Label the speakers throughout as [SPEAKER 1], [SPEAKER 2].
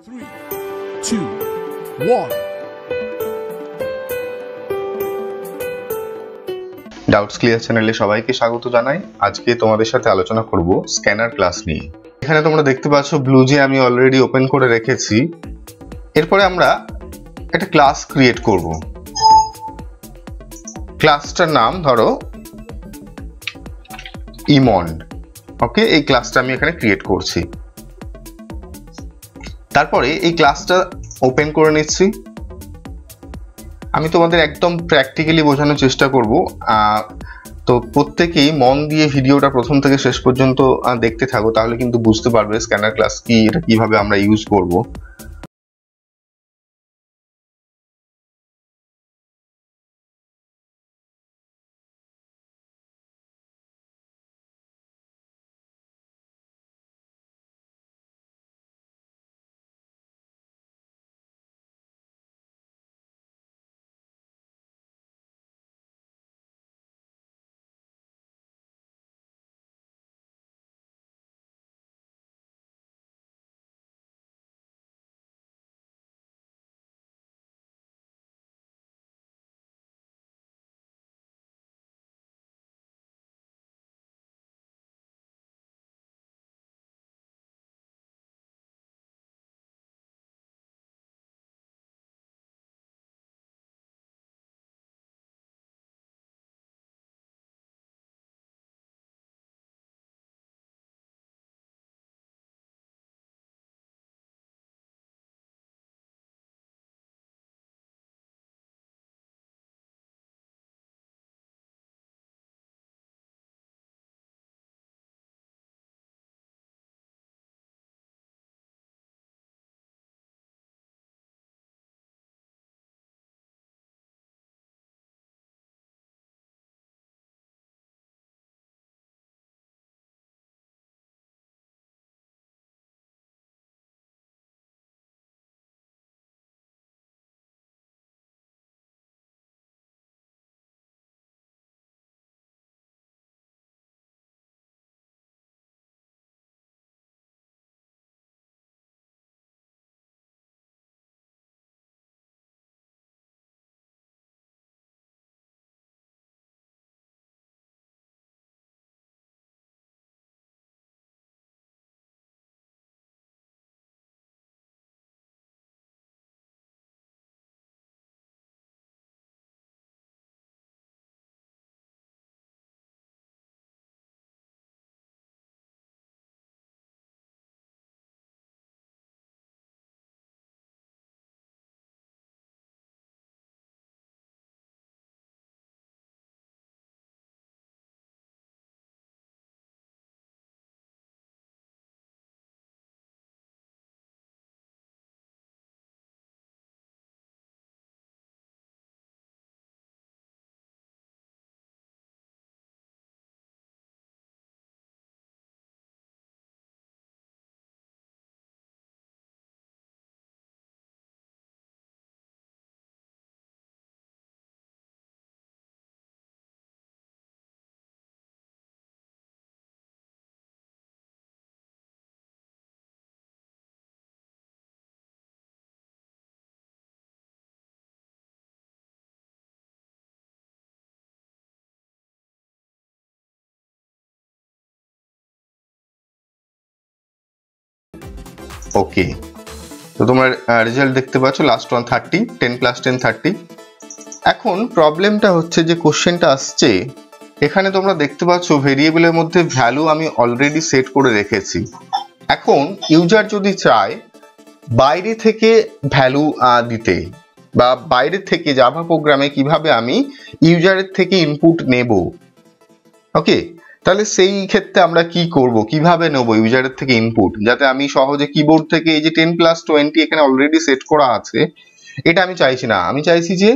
[SPEAKER 1] 3, 2, 1.
[SPEAKER 2] Doubts clear চ্যানেলে সবাইকে স্বাগত জানাই। আজকে তোমাদের সাথে আলোচনা করব স্ক্যানার ক্লাস নিয়ে। এখানে তোমরা দেখতে পাচ্ছ ব্লুজে আমি অলরেডি ওপেন করে রেখেছি। এরপরে আমরা একটা ক্লাস ক্রিয়েট করব। ক্লাসটার নাম ধরো ইমন্ড। ওকে, এই ক্লাসটা আমি এখানে ক্রিয়েট করছি। তারপরে এই ক্লাসটা ওপেন করে নিচ্ছি। আমি তোমাদের একদম প্র্যাকটিক্যালি বোঝানোর চেষ্টা করব, তো প্রত্যেকেই মন দিয়ে ভিডিওটা প্রথম থেকে শেষ পর্যন্ত দেখতে থাকো, তাহলে কিন্তু বুঝতে পারবে স্ক্যানার ক্লাস কি, এটা কিভাবে আমরা ইউজ করব। ওকে, তো তোমরা রেজাল্ট দেখতে পাচ্ছ, লাস্ট ওয়ান 30, 10 + 10 30। এখন প্রবলেমটা হচ্ছে যে কোশ্চেনটা আসছে এখানে তোমরা দেখতে পাচ্ছ ভেরিয়েবলের মধ্যে ভ্যালু আমি অলরেডি সেট করে রেখেছি। এখন ইউজার যদি চায় বাইরে থেকে ভ্যালু দিতে, বা বাইরে থেকে জাভা প্রোগ্রামে কিভাবে আমি ইউজারের থেকে ইনপুট নেব, ওকে, তাহলে সেই ক্ষেত্রে আমরা কি করব, কিভাবে নেব ইউজারের থেকে ইনপুট, যাতে আমি সহজে কিবোর্ড থেকে, এই যে 10 + 20 এখানে অলরেডি সেট করা আছে, এটা আমি চাইছি না। আমি চাইছি যে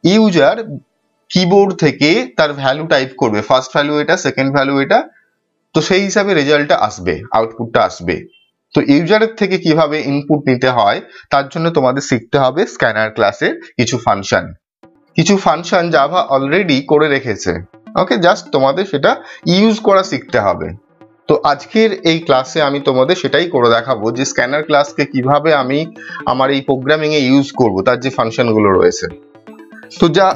[SPEAKER 2] ইউজার কিবোর্ড থেকে তার ভ্যালু টাইপ করবে, ফার্স্ট ভ্যালু এটা, সেকেন্ড ভ্যালু এটা, তো সেই হিসাবে রেজাল্টটা আসবে, আউটপুটটা আসবে। তো ইউজারের থেকে কিভাবে ইনপুট নিতে হয় তার জন্য তোমাদের শিখতে হবে স্ক্যানার ক্লাসের কিছু ফাংশন জাভা অলরেডি করে রেখেছে। ওকে, জাস্ট তোমাদের সেটা ইউজ করা শিখতে হবে। তো আজকের এই ক্লাসে আমি তোমাদের সেটাই করে দেখাবো যে স্ক্যানার ক্লাসকে কিভাবে আমি আমার এই প্রোগ্রামিং এ ইউজ করব, তার যে ফাংশন গুলো রয়েছে। তো যা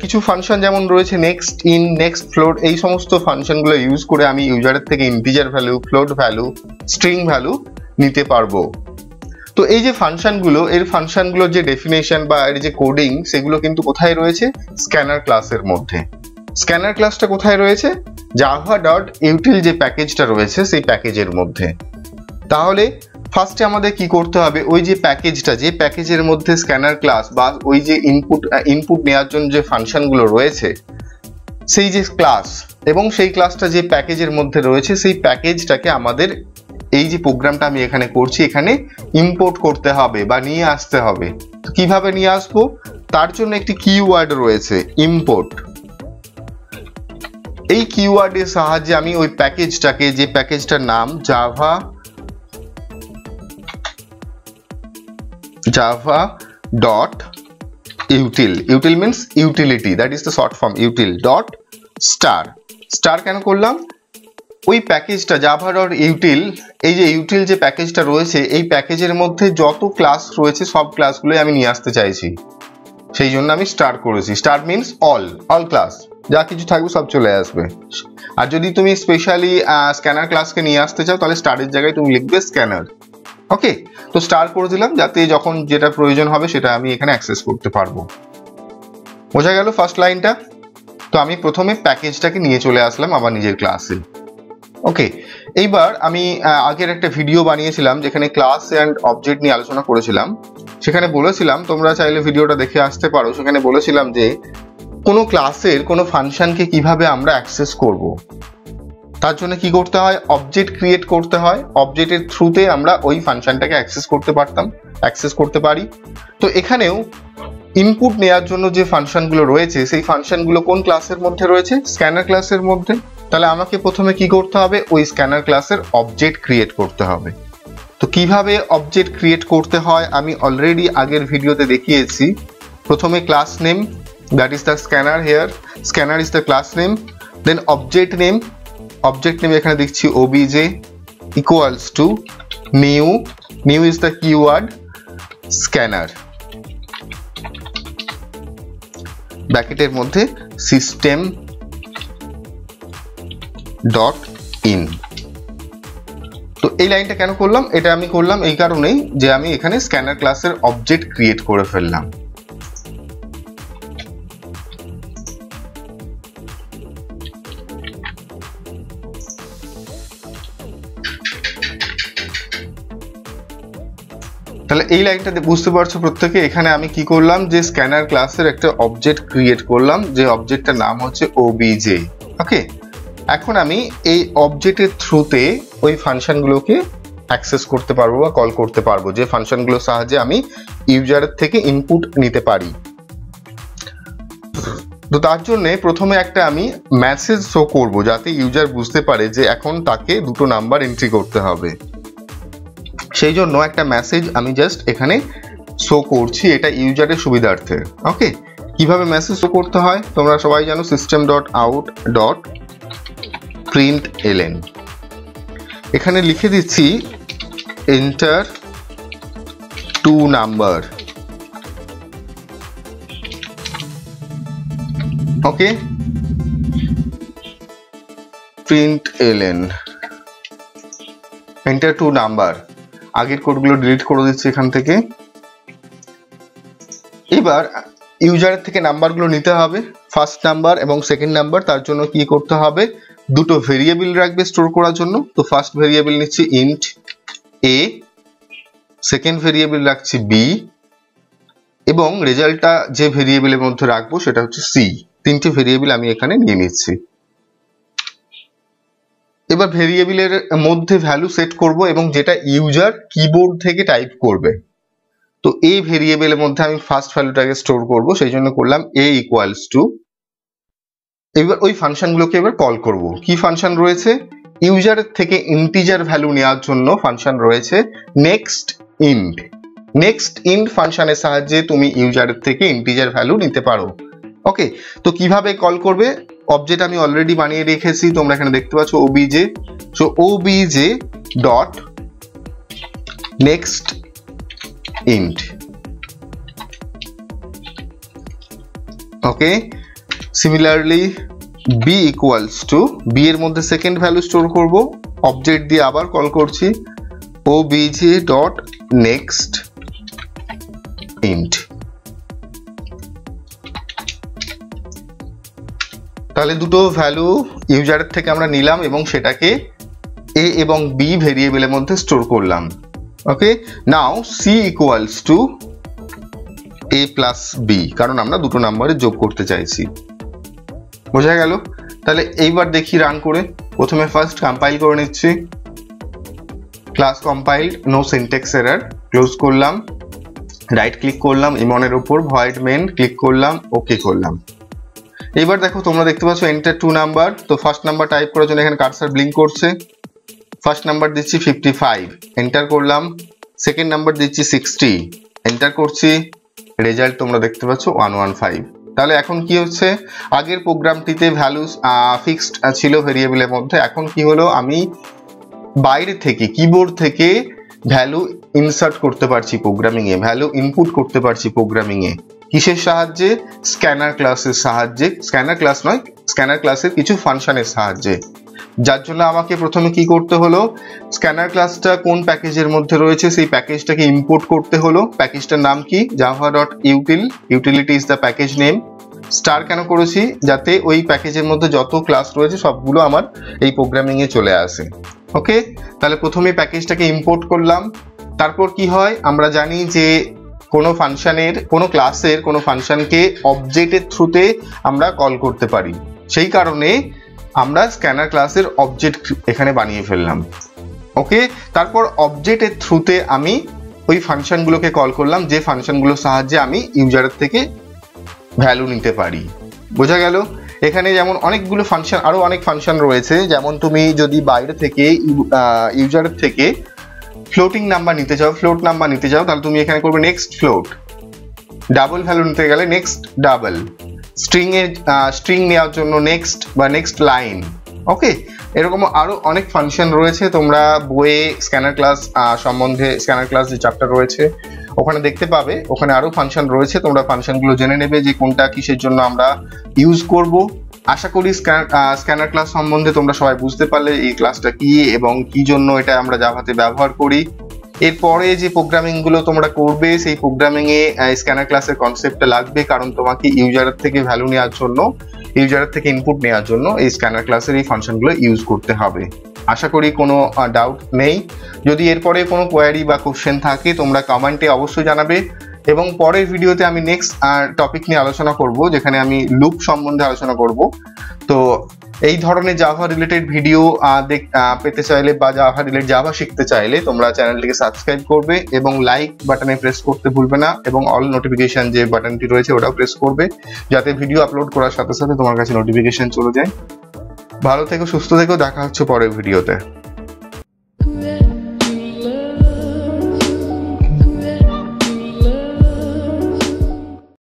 [SPEAKER 2] কিছু ফাংশন যেমন রয়েছে নেক্সট, ইন, নেক্সট, ফ্লোট, এই সমস্ত ফাংশন গুলো ইউজ করে আমি ইউজারের থেকে integer value, float value, string value নিতে পারবো। তো এই যে ফাংশনগুলো, এর ফাংশনগুলোর যে ডেফিনেশন বা এর যে কোডিং, সেগুলো কিন্তু কোথায় রয়েছে? স্ক্যানার ক্লাসের মধ্যে। স্ক্যানার ক্লাসটা কোথায় রয়েছে? java.util যে প্যাকেজটা রয়েছে সেই প্যাকেজের মধ্যে। তাহলে ফার্স্টে আমাদের কি করতে হবে, ওই যে প্যাকেজটা, যে প্যাকেজের মধ্যে স্ক্যানার ক্লাস বা ওই যে ইনপুট নেওয়ার জন্য যে ফাংশনগুলো রয়েছে, সেই যে ক্লাস এবং সেই ক্লাসটা যে প্যাকেজের মধ্যে রয়েছে, সেই প্যাকেজটাকে আমাদের এই যে প্রোগ্রামটা আমি এখানে করছি এখানে ইম্পোর্ট করতে হবে বা নিয়ে আসতে হবে। তো কিভাবে নিয়ে আসবো? তার জন্য একটি কিওয়ার্ড রয়েছে, ইম্পোর্ট। এই কিওয়ার্ডের সাহায্যে আমি ওই প্যাকেজটাকে, যে প্যাকেজটার নাম java.util, util means utility, that is the short form, util dot star কেন করলাম? ওই প্যাকেজটা java.util, এই যে util যে প্যাকেজটা রয়েছে, এই প্যাকেজের মধ্যে যত ক্লাস রয়েছে সব ক্লাসগুলোই আমি নিয়ে আসতে চাইছি, সেই জন্য আমি স্টার করেছি। স্টার মিন্স অল ক্লাস, যা কিছু থাকবে সব চলে আসবে। আর যদি তুমি স্পেশালি স্ক্যানার ক্লাসকে নিয়ে আসতে চাও তাহলে স্টারের জায়গায় তুমি লিখবে স্ক্যানার। ওকে, তো স্টার করে দিলাম যাতে যখন যেটা প্রয়োজন হবে সেটা আমি এখানে অ্যাক্সেস করতে পারবো। বোঝা গেল ফার্স্ট লাইনটা? তো আমি প্রথমে প্যাকেজটাকে নিয়ে চলে আসলাম আমার নিজের ক্লাসে। ওকে, এইবার আমি আগের একটা ভিডিও বানিয়েছিলাম যেখানে ক্লাস অ্যান্ড অবজেক্ট নিয়ে আলোচনা করেছিলাম। সেখানে বলেছিলাম, তোমরা চাইলে ভিডিওটা দেখে আসতে পারো, সেখানে বলেছিলাম যে কোনো ক্লাসের কোনো ফাংশনকে কিভাবে আমরা অ্যাক্সেস করব। তার জন্য কি করতে হয়? অবজেক্ট ক্রিয়েট করতে হয়। অবজেক্টের থ্রুতে আমরা ওই ফাংশনটাকে অ্যাক্সেস করতে পারি। তো এখানেও ইনপুট নেওয়ার জন্য যে ফাংশনগুলো রয়েছে, সেই ফাংশনগুলো কোন ক্লাসের মধ্যে রয়েছে? স্ক্যানার ক্লাসের মধ্যে। তাহলে আমাকে প্রথমে কি করতে হবে? ওই স্ক্যানার ক্লাসের অবজেক্ট ক্রিয়েট করতে হবে। তো কিভাবে অবজেক্ট ক্রিয়েট করতে হয় আমি অলরেডি আগের ভিডিওতে দেখিয়েছি। প্রথমে class name, that is the scanner here, scanner is the class name, then object name এখানে দেখছি obj equals to new is the keyword scanner, ব্র্যাকেটের মধ্যে system dot in। তো এই লাইনটা কেন করলাম? এটা আমি করলাম এই কারণেই যে আমি এখানে স্ক্যানার ক্লাসের অবজেক্ট ক্রিয়েট করে ফেললাম। তাহলে এই লাইনটাতে বুঝতে পারছো প্রত্যেকে, এখানে আমি কি করলাম? যে স্ক্যানার ক্লাসের একটা অবজেক্ট ক্রিয়েট করলাম, যে অবজেক্টটার নাম হচ্ছে obj। ওকে, এখন আমি এই অবজেক্টের থ্রুতে ওই ফাংশনগুলোকে অ্যাক্সেস করতে পারবো বা কল করতে পারবো, যে ফাংশনগুলোর সাহায্যে আমি ইউজারের থেকে ইনপুট নিতে পারি। তো তার জন্য প্রথমে একটা আমি মেসেজ শো করব যাতে ইউজার বুঝতে পারে যে এখন তাকে দুটো নাম্বার এন্ট্রি করতে হবে। সেই জন্য একটা মেসেজ আমি জাস্ট এখানে শো করছি, এটা ইউজারের সুবিধার্থে। ওকে, কিভাবে মেসেজ শো করতে হয় তোমরা সবাই জানো, system.out.println। এখানে লিখে দিচ্ছি enter to number। Okay, println enter to number। আগের কোডগুলো ডিলিট করে দিচ্ছি এখান থেকে। এবার ইউজারের থেকে নাম্বারগুলো নিতে হবে, ফার্স্ট নাম্বার এবং সেকেন্ড নাম্বার। তার জন্য কি করতে হবে? দুটো ভেরিয়েবল রাখবে স্টোর করার জন্য। তো ফার্স্ট ভেরিয়েবল নিচ্ছি int a, সেকেন্ড ভেরিয়েবল রাখছি b, এবং রেজাল্টটা যে ভেরিয়েবলের মধ্যে রাখবো সেটা হচ্ছে c। তিনটে ভেরিয়েবল আমি এখানে নিয়ে নিচ্ছি। এবার ভেরিয়েবলের মধ্যে ভ্যালু সেট করব এবং যেটা ইউজার কিবোর্ড থেকে টাইপ করবে। তো এই ভেরিয়েবলের মধ্যে আমি ফার্স্ট ভ্যালুটাকে স্টোর করব, সেই জন্য করলাম a ইকুয়ালস টু। এবার ওই ফাংশনগুলোকে এবার কল করব। কি ফাংশন রয়েছে? ইউজারের থেকে ইন্টিজার ভ্যালু নেওয়ার জন্য ফাংশন রয়েছে নেক্সট ইন্ট ফাংশনের সাহায্যে তুমি ইউজারের থেকে ইন্টিজার ভ্যালু নিতে পারো। ওকে, তো কিভাবে কল করবে? অবজেক্ট আমি অলরেডি বানিয়ে রেখেছি, তোমরা এখানে দেখতে পাচ্ছ obj। So obj dot next int. Okay, similarly b equals to, b এর মধ্যে সেকেন্ড ভ্যালু স্টোর করব, অবজেক্ট দিয়ে আবার কল করছি obj ডট নেক্সট ইন্ট। তাহলে দুটো ভ্যালু ইউজারের থেকে আমরা নিলাম এবং সেটাকে a এবং b ভেরিয়েবলের মধ্যে স্টোর করলাম। ওকে, নাও c equals to a plus b, কারণ আমরা দুটো নাম্বারে যোগ করতে চাইছি। বোঝা গেল? তাহলে এইবার দেখি রান করে। প্রথমে ফার্স্ট কম্পাইল করে নিচ্ছি, class compiled, no syntax error, close করলাম, রাইট ক্লিক করলাম ইমনের উপর, ভয়েড মেন ক্লিক করলাম, ওকে করলাম। এবার দেখো তোমরা দেখতে পাচ্ছ এন্টার 2 নাম্বার। তো ফার্স্ট নাম্বার টাইপ করার জন্য এখানে কার্সার ব্লিঙ্ক করছে। ফার্স্ট নাম্বার দিচ্ছি 55, এন্টার করলাম। সেকেন্ড নাম্বার দিচ্ছি 60, এন্টার করছি। রেজাল্ট তোমরা দেখতে পাচ্ছ 115। তাহলে এখন কি হচ্ছে, আগের প্রোগ্রামটিতে ভ্যালু ফিক্সড ছিল ভেরিয়েবলের মধ্যে, এখন কি হলো, আমি বাইরে থেকে কিবোর্ড থেকে ভ্যালু ইনসার্ট করতে পারছি প্রোগ্রামিং এ, ভ্যালু ইনপুট করতে পারছি প্রোগ্রামিং এ। কিসের সাহায্যে? স্ক্যানার ক্লাসের সাহায্যে। স্ক্যানার ক্লাস নয়, স্ক্যানার ক্লাসের কিছু ফাংশনের সাহায্যে। যার জন্য আমাকে প্রথমে কি করতে হলো, স্ক্যানার ক্লাসটা কোন প্যাকেজের মধ্যে রয়েছে সেই প্যাকেজটাকে ইম্পোর্ট করতে হলো। প্যাকেজটার নাম কি? java.util, utility is the package name। Star কেন করেছি? যাতে ওই প্যাকেজের মধ্যে যত ক্লাস রয়েছে সবগুলো আমার এই প্রোগ্রামিং এ চলে আসে। ওকে, তাহলে প্রথমে প্যাকেজটাকে ইম্পোর্ট করলাম। তারপর কি হয়, আমরা জানি যে কোনো ফাংশনের, কোনো ক্লাসের কোনো ফাংশনকে অবজেক্টের থ্রুতে আমরা কল করতে পারি, সেই কারণে আমরা স্ক্যানার ক্লাসের অবজেক্ট এখানে বানিয়ে ফেললাম। ওকে, তারপর অবজেক্টের থ্রুতে আমি ওই ফাংশনগুলোকে কল করলাম, যে ফাংশনগুলোর সাহায্যে আমি ইউজারের থেকে ভ্যালু নিতে পারি। বোঝা গেল? এখানে যেমন অনেকগুলো ফাংশন, আরো অনেক ফাংশন রয়েছে। যেমন তুমি যদি বাইরে থেকে ইউজারের থেকে ফ্লোটিং নাম্বার নিতে চাও, ফ্লোট নাম্বার নিতে চাও, তাহলে তুমি এখানে করবে নেক্সট ফ্লোট। ডাবল ভ্যালু নিতে গেলে নেক্সট ডাবল। স্ট্রিং নেওয়ার জন্য নেক্সট বা নেক্সট লাইন। ওকে, এরকম আরো অনেক ফাংশন রয়েছে, তোমরা বইয়ে স্ক্যানার ক্লাস সম্বন্ধে, স্ক্যানার ক্লাস যে চ্যাপ্টার রয়েছে ওখানে দেখতে পাবে। ওখানে আরো ফাংশন রয়েছে, তোমরা ফাংশনগুলো জেনে নেবে যে কোনটা কিসের জন্য আমরা ইউজ করব। আশা করি স্ক্যানার ক্লাস সম্বন্ধে তোমরা সবাই বুঝতে পারলে এই ক্লাসটা কি এবং কি জন্য এটা আমরা জাভাতে ব্যবহার করি। এরপরে যে প্রোগ্রামিং গুলো তোমরা করবে সেই প্রোগ্রামিং এ স্ক্যানার ক্লাসের কনসেপ্টটা লাগবে, কারণ তোমাকে ইউজারের থেকে ভ্যালু নেওয়ার জন্য, ইউজারের থেকে ইনপুট নেওয়ার জন্য এই স্ক্যানার ক্লাসের এই ফাংশনগুলো ইউজ করতে হবে। আশা করি কোনো ডাউট নেই। যদি এরপরে কোনো কোয়ারি বা কোশ্চেন থাকে তোমরা কমেন্টে অবশ্যই জানাবে, এবং পরের ভিডিওতে আমি নেক্সট টপিক নিয়ে আলোচনা করব, যেখানে আমি লুপ সম্বন্ধে আলোচনা করব। তো এই ধরনের জাভা রিলেটেড ভিডিও পেতে চাইলে বা জাভা শিখতে চাইলে তোমরা চ্যানেলটিকে সাবস্ক্রাইব করবে এবং লাইক বাটনে প্রেস করতে ভুলবে না, এবং অল নোটিফিকেশন যে বাটনটি রয়েছে ওটাও প্রেস করবে, যাতে ভিডিও আপলোড করার সাথে সাথে তোমার কাছে নোটিফিকেশন চলে যায়। ভালো থেকো, সুস্থ থেকো, দেখা হচ্ছে পরের ভিডিওতে।